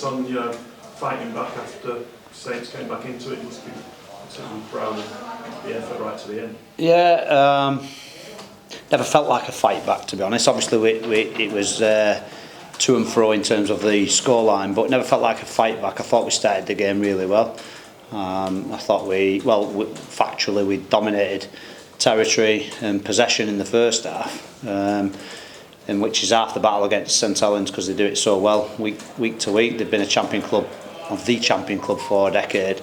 thoughts on fighting back after Saints getting back into it? You must be certainly proud of the effort right to the end. Yeah, never felt like a fight back, to be honest. Obviously, it was to and fro in terms of the scoreline, but never felt like a fight back. I thought we started the game really well. I thought factually we dominated territory and possession in the first half, and which is half the battle against St Helens because they do it so well week to week. They've been a champion club, of the champion club for a decade.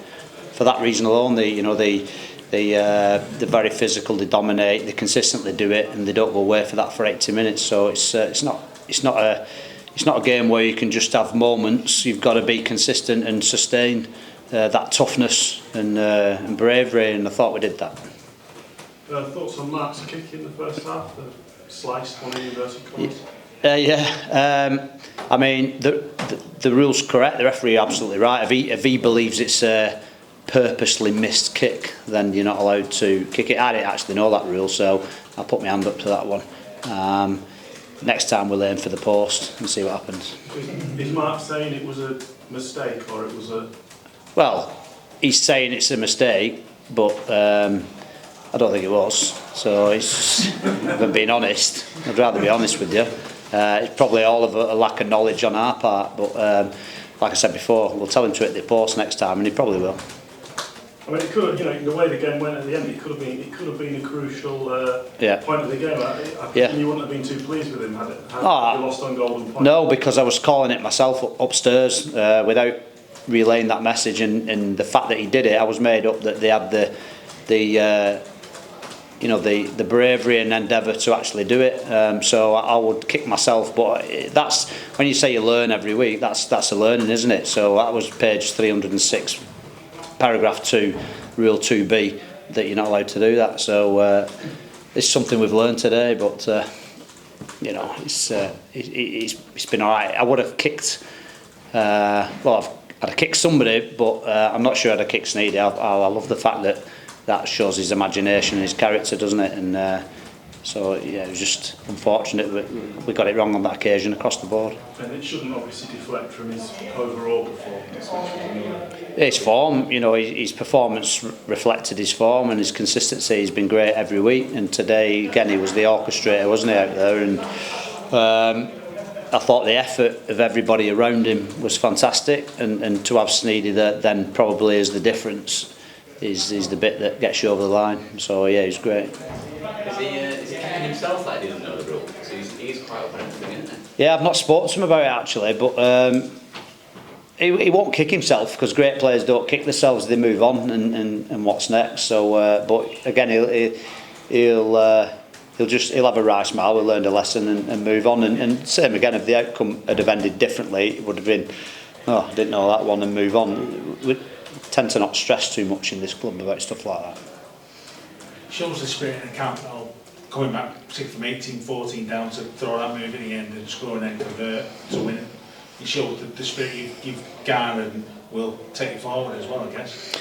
For that reason alone, they're very physical. They dominate. They consistently do it, and they don't go away for that for 80 minutes. So it's not a game where you can just have moments. You've got to be consistent and sustain that toughness and bravery, and I thought we did that. Thoughts on Mark's kick in the first half? The sliced one in inverted commas? I mean, the rule's correct. The referee absolutely right. If he believes it's a purposely missed kick, then you're not allowed to kick it. I didn't actually know that rule, so I'll put my hand up to that one. Next time we'll aim for the post and see what happens. Is Mark saying it was a mistake or it was a... Well, he's saying it's a mistake, but I don't think it was. So if I'm being honest, I'd rather be honest with you. It's probably all of a lack of knowledge on our part, but like I said before, we'll tell him to hit the post next time, and he probably will. I mean, it could have, the way the game went at the end, it could have been a crucial point of the game. I think you wouldn't have been too pleased with him had you lost on golden point. No, because I was calling it myself upstairs without relaying that message, and the fact that he did it, I was made up that they had the bravery and endeavour to actually do it. So I would kick myself, but that's when you say you learn every week. That's a learning, isn't it? So that was page 306. Paragraph 2, Rule 2B, that you're not allowed to do that. So it's something we've learned today, but it's been all right. I would have kicked. I'd have kicked somebody, but I'm not sure I'd have kicked Sneedy. I love the fact that shows his imagination and his character, doesn't it? And so it was just unfortunate we got it wrong on that occasion across the board. And it shouldn't obviously deflect from his overall performance. His form, his performance reflected his form, and his consistency has been great every week. And today, again, he was the orchestrator, wasn't he, out there? And I thought the effort of everybody around him was fantastic, and to have Sneedy that then probably is the difference, is the bit that gets you over the line. So yeah, he's great. Is he kicking himself that he doesn't know the rule? So he's quite up on everything, isn't he? Yeah, I've not spoken to him about it actually, but he won't kick himself because great players don't kick themselves; they move on and what's next. So, but again, he'll have a wry smile. We learned a lesson and move on. And same again, if the outcome had have ended differently, it would have been, I didn't know that one, and move on. We tend to not stress too much in this club about stuff like that. Shows the spirit in the camp, coming back from 18-14 down to throw that move in the end and score and then convert to win it. It shows the spirit you've garnered and will take you forward as well, I guess.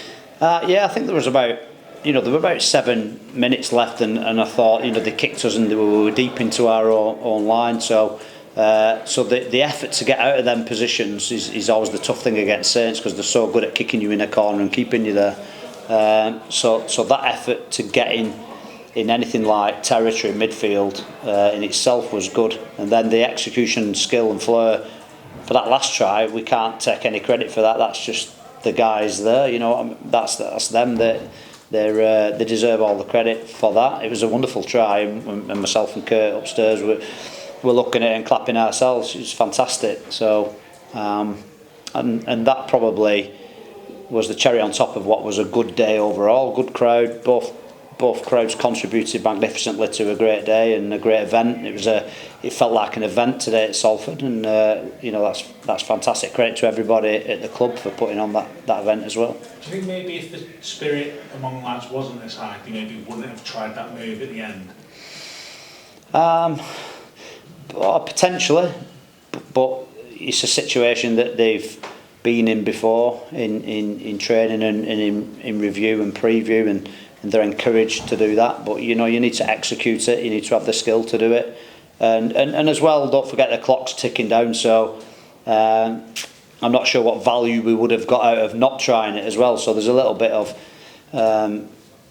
Yeah, I think there was about, there were about 7 minutes left, and I thought, they kicked us and we were deep into our own line. So the effort to get out of them positions is always the tough thing against Saints because they're so good at kicking you in a corner and keeping you there. So that effort to get in anything like territory midfield in itself was good, and then the execution skill and flair for that last try, we can't take any credit for that. That's just the guys there, that's them. They deserve all the credit for that. It was a wonderful try, and myself and Kurt upstairs were looking at it and clapping ourselves. It was fantastic. So and that probably was the cherry on top of what was a good day overall. Good crowd. Both crowds contributed magnificently to a great day and a great event. It felt like an event today at Salford, and that's fantastic. Credit to everybody at the club for putting on that event as well. Do you think maybe if the spirit among lads wasn't as high, they maybe wouldn't have tried that move at the end? Potentially, but it's a situation that they've been in before in training and in review and preview, and they're encouraged to do that. But you need to execute it. You need to have the skill to do it, and as well, don't forget the clock's ticking down. So I'm not sure what value we would have got out of not trying it as well. So there's a little bit of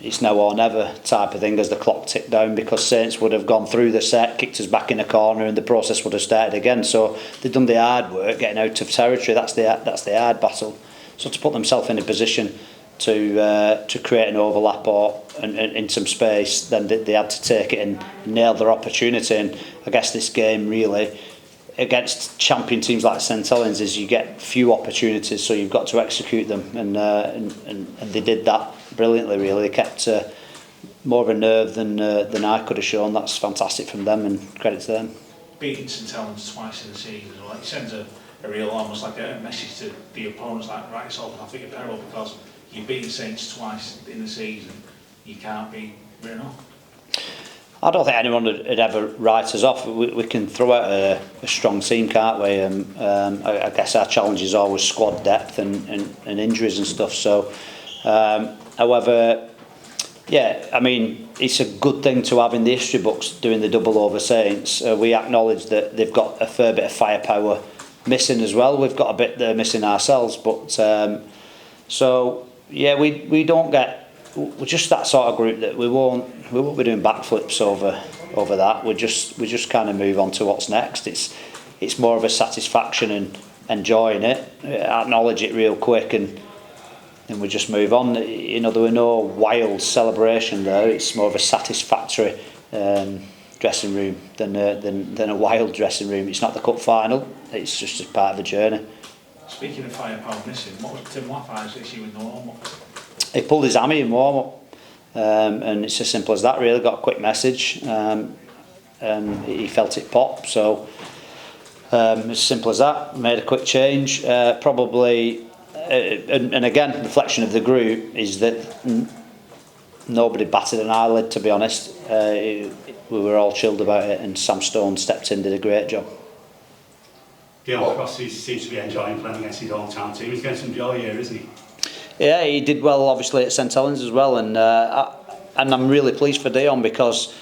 it's now or never type of thing as the clock ticked down, because Saints would have gone through the set, kicked us back in a corner, and the process would have started again. So they've done the hard work getting out of territory. That's the hard battle. So to put themselves in a position to create an overlap or in some space, then they had to take it and nail their opportunity. And I guess this game really against champion teams like St Helens is you get few opportunities, so you've got to execute them, and they did that brilliantly. Really, they kept more of a nerve than I could have shown. That's fantastic from them, and credit to them. Beating St Helens twice in the season, it sends a real, almost like a message to the opponents, like right yourself and I think you're peril, because you've beaten Saints twice in the season, you can't be written off. I don't think anyone would ever write us off. We can throw out a strong team, can't we? I guess our challenge is always squad depth and injuries and stuff. So, however, yeah, I mean, it's a good thing to have in the history books doing the double over Saints. We acknowledge that they've got a fair bit of firepower missing as well. We've got a bit there missing ourselves, but so yeah, we don't get. We're just that sort of group that we won't be doing backflips over that. We just kind of move on to what's next. It's more of a satisfaction and enjoying it, acknowledge it real quick, and we just move on. You know, there were no wild celebration there. It's more of a satisfactory dressing room than a wild dressing room. It's not the cup final. It's just a part of the journey. Speaking of firepower missing, what was Tim Laffey's issue with the warm-up? He pulled his hammy in warm-up, and it's as simple as that. Really, got a quick message, and he felt it pop. So as simple as that. Made a quick change. Probably, and again, reflection of the group is that nobody batted an eyelid. To be honest, we were all chilled about it, and Sam Stone stepped in, did a great job. Dion Cross seems to be enjoying playing against his hometown team. He's getting some joy here, isn't he? Yeah, he did well, obviously, at St Helens as well, and I'm really pleased for Dion, because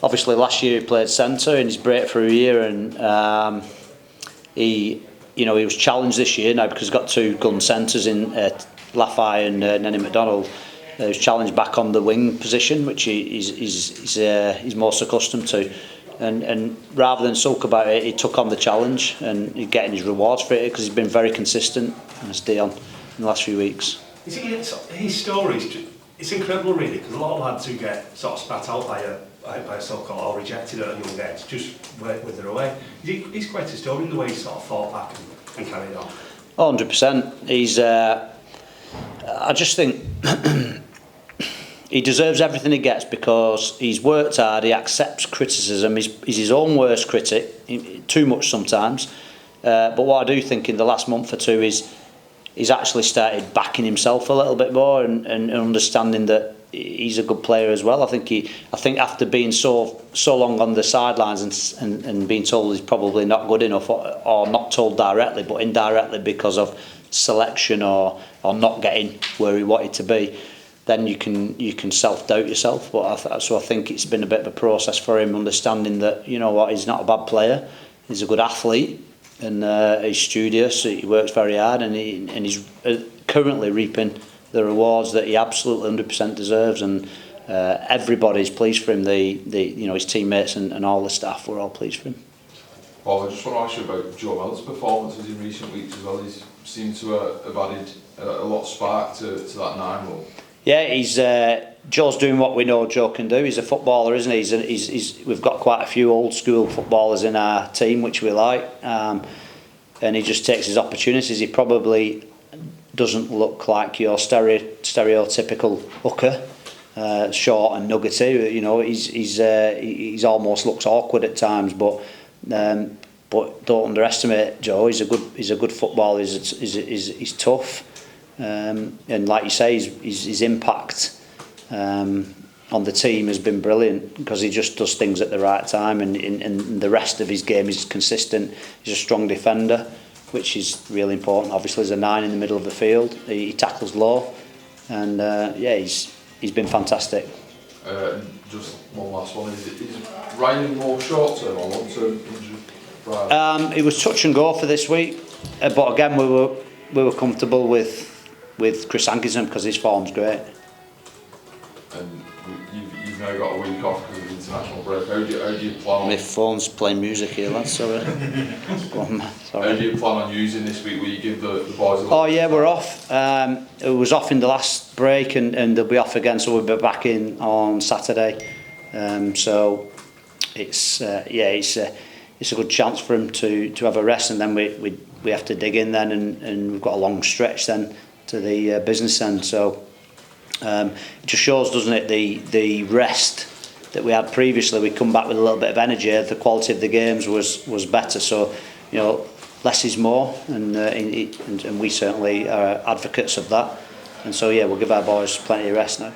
obviously last year he played centre in his breakthrough year, and he was challenged this year now because he's got two gun centres in Laffey and Nenny McDonald. He was challenged back on the wing position, which he's most accustomed to, and rather than sulk about it, he took on the challenge and he's getting his rewards for it, because he's been very consistent as Dion in the last few weeks. His story, it's incredible really, because a lot of lads who get sort of spat out by a so-called or rejected at a young age just wither away. He's quite a story in the way he sort of fought back and carried on. 100%. He's I just think he deserves everything he gets, because he's worked hard, he accepts criticism, he's his own worst critic, too much sometimes. But what I do think in the last month or two is he's actually started backing himself a little bit more and understanding that he's a good player as well. I think after being so long on the sidelines and being told he's probably not good enough, or not told directly but indirectly because of selection or not getting where he wanted to be, then you can self-doubt yourself. But so I think it's been a bit of a process for him, understanding that, you know what, he's not a bad player, he's a good athlete, and he's studious, he works very hard, and he's currently reaping the rewards that he absolutely 100% deserves, and everybody's pleased for him. His teammates and all the staff were all pleased for him. Paul, I just want to ask you about Joe Miller's performances in recent weeks as well. He's seemed to have added a lot of spark to that 9 role. Yeah, Joe's doing what we know Joe can do. He's a footballer, isn't he? We've got quite a few old school footballers in our team, which we like, and he just takes his opportunities. He probably doesn't look like your stereotypical hooker, short and nuggety. You know, he's almost looks awkward at times, but don't underestimate Joe. He's a good footballer. He's tough. And like you say, his impact on the team has been brilliant, because he just does things at the right time, and the rest of his game is consistent. He's a strong defender, which is really important. Obviously, there's a 9 in the middle of the field. He tackles low, and he's been fantastic. Just one last one. Is Ryan more short term or long term injury? It was touch and go for this week. but again, we were comfortable with Chris Hankinson because his form's great. And you've now got a week off because of the international break. How do you plan on... My phone's playing music here, lads, sorry. Go on, man. Sorry. How do you plan on using this week? Will you give the boys a Oh yeah, we're off. It was off in the last break and they'll be off again, so we'll be back in on Saturday. So it's a good chance for him to have a rest, and then we have to dig in then, and we've got a long stretch then to the business end. So it just shows, doesn't it, the rest that we had previously. We come back with a little bit of energy. The quality of the games was better. So less is more, and we certainly are advocates of that. And so we'll give our boys plenty of rest now.